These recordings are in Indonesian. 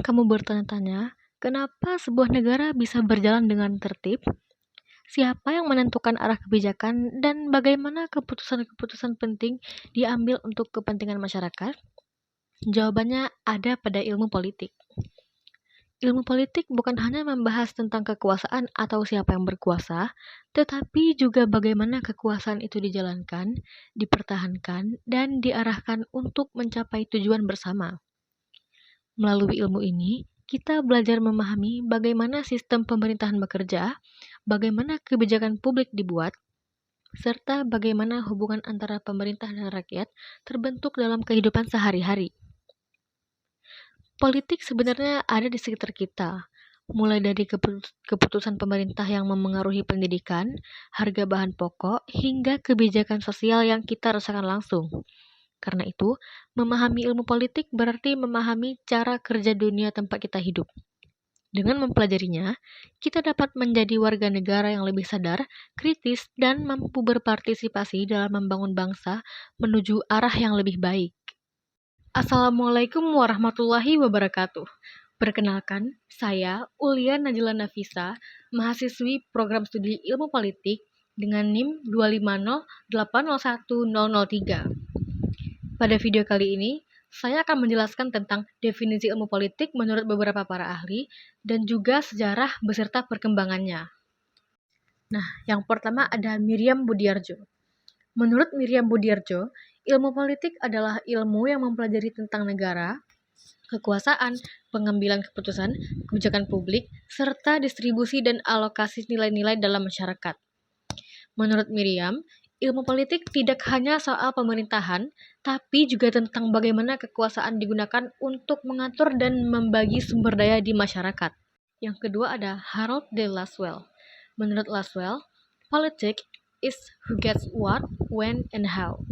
Pernah kamu bertanya-tanya, kenapa sebuah negara bisa berjalan dengan tertib? Siapa yang menentukan arah kebijakan dan bagaimana keputusan-keputusan penting diambil untuk kepentingan masyarakat? Jawabannya ada pada ilmu politik. Ilmu politik bukan hanya membahas tentang kekuasaan atau siapa yang berkuasa, tetapi juga bagaimana kekuasaan itu dijalankan, dipertahankan, dan diarahkan untuk mencapai tujuan bersama. Melalui ilmu ini, kita belajar memahami bagaimana sistem pemerintahan bekerja, bagaimana kebijakan publik dibuat, serta bagaimana hubungan antara pemerintah dan rakyat terbentuk dalam kehidupan sehari-hari. Politik sebenarnya ada di sekitar kita, mulai dari keputusan pemerintah yang memengaruhi pendidikan, harga bahan pokok, hingga kebijakan sosial yang kita rasakan langsung. Karena itu, memahami ilmu politik berarti memahami cara kerja dunia tempat kita hidup. Dengan mempelajarinya, kita dapat menjadi warga negara yang lebih sadar, kritis, dan mampu berpartisipasi dalam membangun bangsa menuju arah yang lebih baik. Assalamualaikum warahmatullahi wabarakatuh. Perkenalkan, saya Ulia Najila Nafisa, mahasiswi program studi ilmu politik dengan NIM 250801003. Pada video kali ini, saya akan menjelaskan tentang definisi ilmu politik menurut beberapa para ahli dan juga sejarah beserta perkembangannya. Nah, yang pertama ada Miriam Budiardjo. Menurut Miriam Budiardjo, ilmu politik adalah ilmu yang mempelajari tentang negara, kekuasaan, pengambilan keputusan, kebijakan publik, serta distribusi dan alokasi nilai-nilai dalam masyarakat. Menurut Miriam, ilmu politik tidak hanya soal pemerintahan, tapi juga tentang bagaimana kekuasaan digunakan untuk mengatur dan membagi sumber daya di masyarakat. Yang kedua ada Harold de Lasswell. Menurut Lasswell, politics is who gets what, when, and how.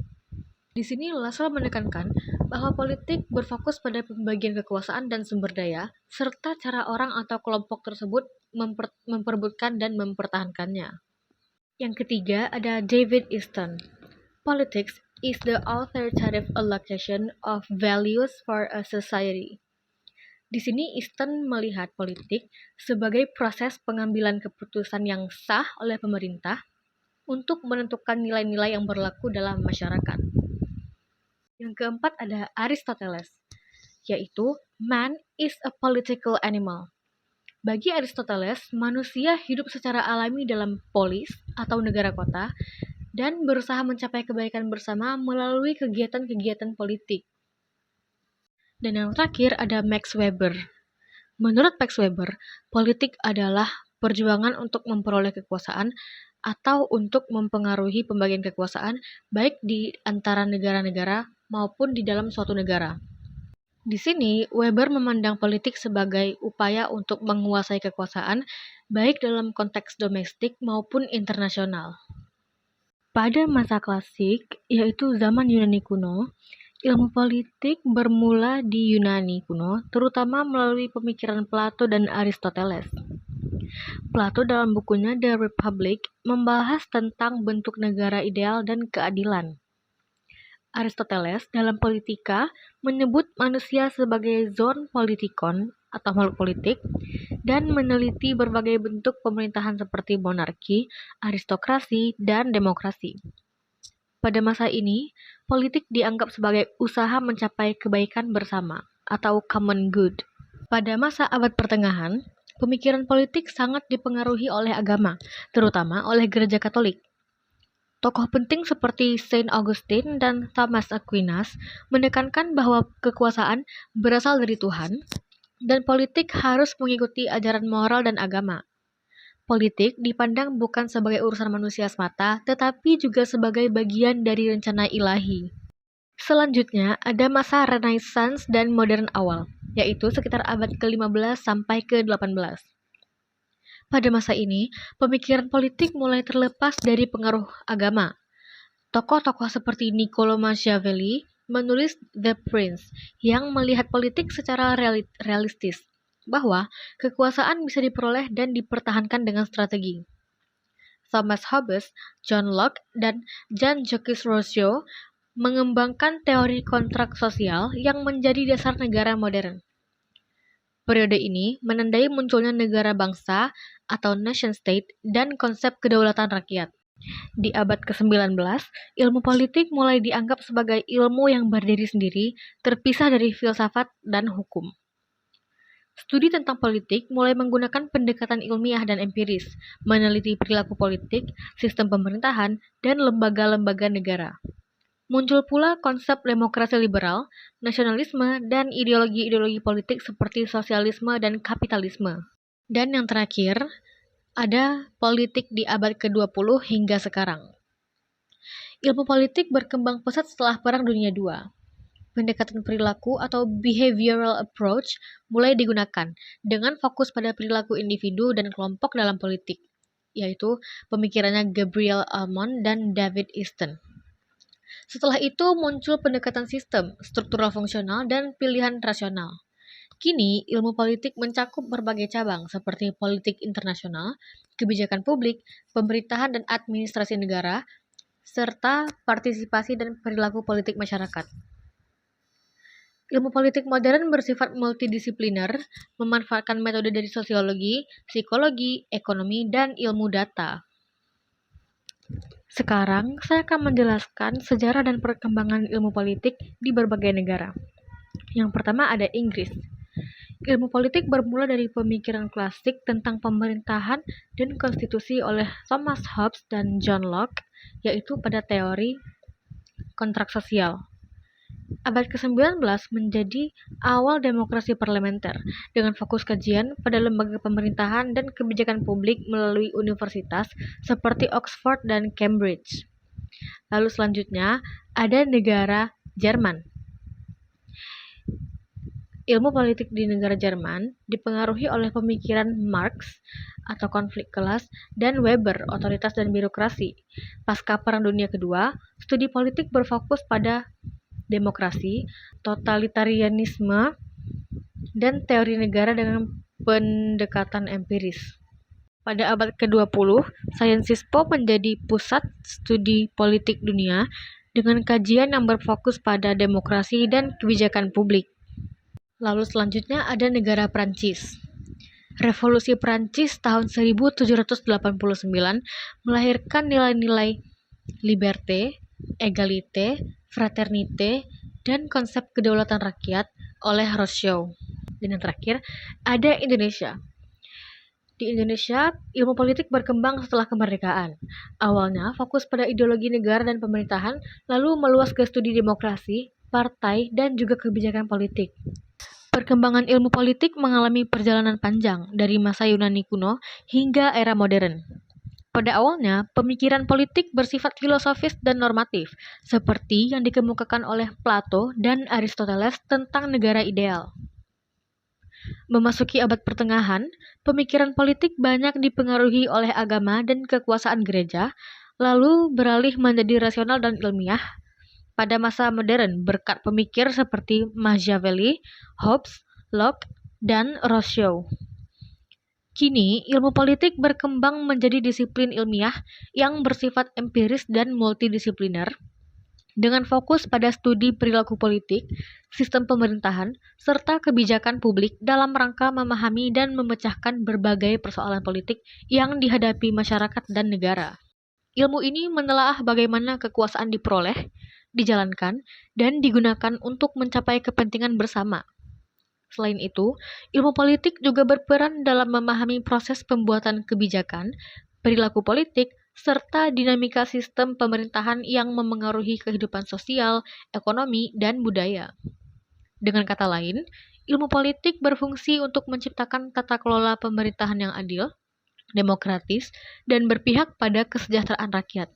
Di sini Lasswell menekankan bahwa politik berfokus pada pembagian kekuasaan dan sumber daya, serta cara orang atau kelompok tersebut memperebutkan dan mempertahankannya. Yang ketiga ada David Easton. Politics is the authoritative allocation of values for a society. Di sini Easton melihat politik sebagai proses pengambilan keputusan yang sah oleh pemerintah untuk menentukan nilai-nilai yang berlaku dalam masyarakat. Yang keempat ada Aristoteles, yaitu man is a political animal. Bagi Aristoteles, manusia hidup secara alami dalam polis atau negara kota dan berusaha mencapai kebaikan bersama melalui kegiatan-kegiatan politik. Dan yang terakhir ada Max Weber. Menurut Max Weber, politik adalah perjuangan untuk memperoleh kekuasaan atau untuk mempengaruhi pembagian kekuasaan baik di antara negara-negara maupun di dalam suatu negara. Di sini, Weber memandang politik sebagai upaya untuk menguasai kekuasaan, baik dalam konteks domestik maupun internasional. Pada masa klasik, yaitu zaman Yunani kuno, ilmu politik bermula di Yunani kuno, terutama melalui pemikiran Plato dan Aristoteles. Plato dalam bukunya The Republic membahas tentang bentuk negara ideal dan keadilan. Aristoteles dalam Politika menyebut manusia sebagai zoon politikon atau makhluk politik dan meneliti berbagai bentuk pemerintahan seperti monarki, aristokrasi, dan demokrasi. Pada masa ini, politik dianggap sebagai usaha mencapai kebaikan bersama atau common good. Pada masa abad pertengahan, pemikiran politik sangat dipengaruhi oleh agama, terutama oleh Gereja Katolik. Tokoh penting seperti Saint Augustine dan Thomas Aquinas menekankan bahwa kekuasaan berasal dari Tuhan dan politik harus mengikuti ajaran moral dan agama. Politik dipandang bukan sebagai urusan manusia semata, tetapi juga sebagai bagian dari rencana ilahi. Selanjutnya ada masa Renaissance dan modern awal, yaitu sekitar abad ke-15 sampai ke-18. Pada masa ini, pemikiran politik mulai terlepas dari pengaruh agama. Tokoh-tokoh seperti Niccolo Machiavelli menulis The Prince yang melihat politik secara realistis, bahwa kekuasaan bisa diperoleh dan dipertahankan dengan strategi. Thomas Hobbes, John Locke, dan Jean-Jacques Rousseau mengembangkan teori kontrak sosial yang menjadi dasar negara modern. Periode ini menandai munculnya negara bangsa atau nation state dan konsep kedaulatan rakyat. Di abad ke-19, ilmu politik mulai dianggap sebagai ilmu yang berdiri sendiri, terpisah dari filsafat dan hukum. Studi tentang politik mulai menggunakan pendekatan ilmiah dan empiris, meneliti perilaku politik, sistem pemerintahan, dan lembaga-lembaga negara. Muncul pula konsep demokrasi liberal, nasionalisme, dan ideologi-ideologi politik seperti sosialisme dan kapitalisme. Dan yang terakhir, ada politik di abad ke-20 hingga sekarang. Ilmu politik berkembang pesat setelah Perang Dunia II. Pendekatan perilaku atau behavioral approach mulai digunakan dengan fokus pada perilaku individu dan kelompok dalam politik, yaitu pemikirannya Gabriel Almond dan David Easton. Setelah itu muncul pendekatan sistem, struktural fungsional, dan pilihan rasional. Kini, ilmu politik mencakup berbagai cabang seperti politik internasional, kebijakan publik, pemerintahan dan administrasi negara, serta partisipasi dan perilaku politik masyarakat. Ilmu politik modern bersifat multidisipliner, memanfaatkan metode dari sosiologi, psikologi, ekonomi, dan ilmu data. Sekarang, saya akan menjelaskan sejarah dan perkembangan ilmu politik di berbagai negara. Yang pertama ada Inggris. Ilmu politik bermula dari pemikiran klasik tentang pemerintahan dan konstitusi oleh Thomas Hobbes dan John Locke, yaitu pada teori kontrak sosial. Abad ke-19 menjadi awal demokrasi parlementer, dengan fokus kajian pada lembaga pemerintahan dan kebijakan publik melalui universitas seperti Oxford dan Cambridge. Lalu selanjutnya, ada negara Jerman. Ilmu politik di negara Jerman dipengaruhi oleh pemikiran Marx atau konflik kelas dan Weber, otoritas dan birokrasi. Pasca Perang Dunia Kedua, studi politik berfokus pada demokrasi, totalitarianisme, dan teori negara dengan pendekatan empiris. Pada abad ke-20, Sciencispo menjadi pusat studi politik dunia dengan kajian yang berfokus pada demokrasi dan kebijakan publik. Lalu selanjutnya ada negara Prancis. Revolusi Prancis tahun 1789 melahirkan nilai-nilai liberté, égalité, fraternité, dan konsep kedaulatan rakyat oleh Rousseau. Dan yang terakhir, ada Indonesia. Di Indonesia, ilmu politik berkembang setelah kemerdekaan. Awalnya fokus pada ideologi negara dan pemerintahan, lalu meluas ke studi demokrasi, partai, dan juga kebijakan politik. Perkembangan ilmu politik mengalami perjalanan panjang dari masa Yunani kuno hingga era modern. Pada awalnya, pemikiran politik bersifat filosofis dan normatif, seperti yang dikemukakan oleh Plato dan Aristoteles tentang negara ideal. Memasuki abad pertengahan, pemikiran politik banyak dipengaruhi oleh agama dan kekuasaan gereja, lalu beralih menjadi rasional dan ilmiah pada masa modern berkat pemikir seperti Machiavelli, Hobbes, Locke, dan Rousseau. Kini, ilmu politik berkembang menjadi disiplin ilmiah yang bersifat empiris dan multidisipliner, dengan fokus pada studi perilaku politik, sistem pemerintahan, serta kebijakan publik dalam rangka memahami dan memecahkan berbagai persoalan politik yang dihadapi masyarakat dan negara. Ilmu ini menelaah bagaimana kekuasaan diperoleh, dijalankan, dan digunakan untuk mencapai kepentingan bersama. Selain itu, ilmu politik juga berperan dalam memahami proses pembuatan kebijakan, perilaku politik, serta dinamika sistem pemerintahan yang memengaruhi kehidupan sosial, ekonomi, dan budaya. Dengan kata lain, ilmu politik berfungsi untuk menciptakan tata kelola pemerintahan yang adil, demokratis, dan berpihak pada kesejahteraan rakyat.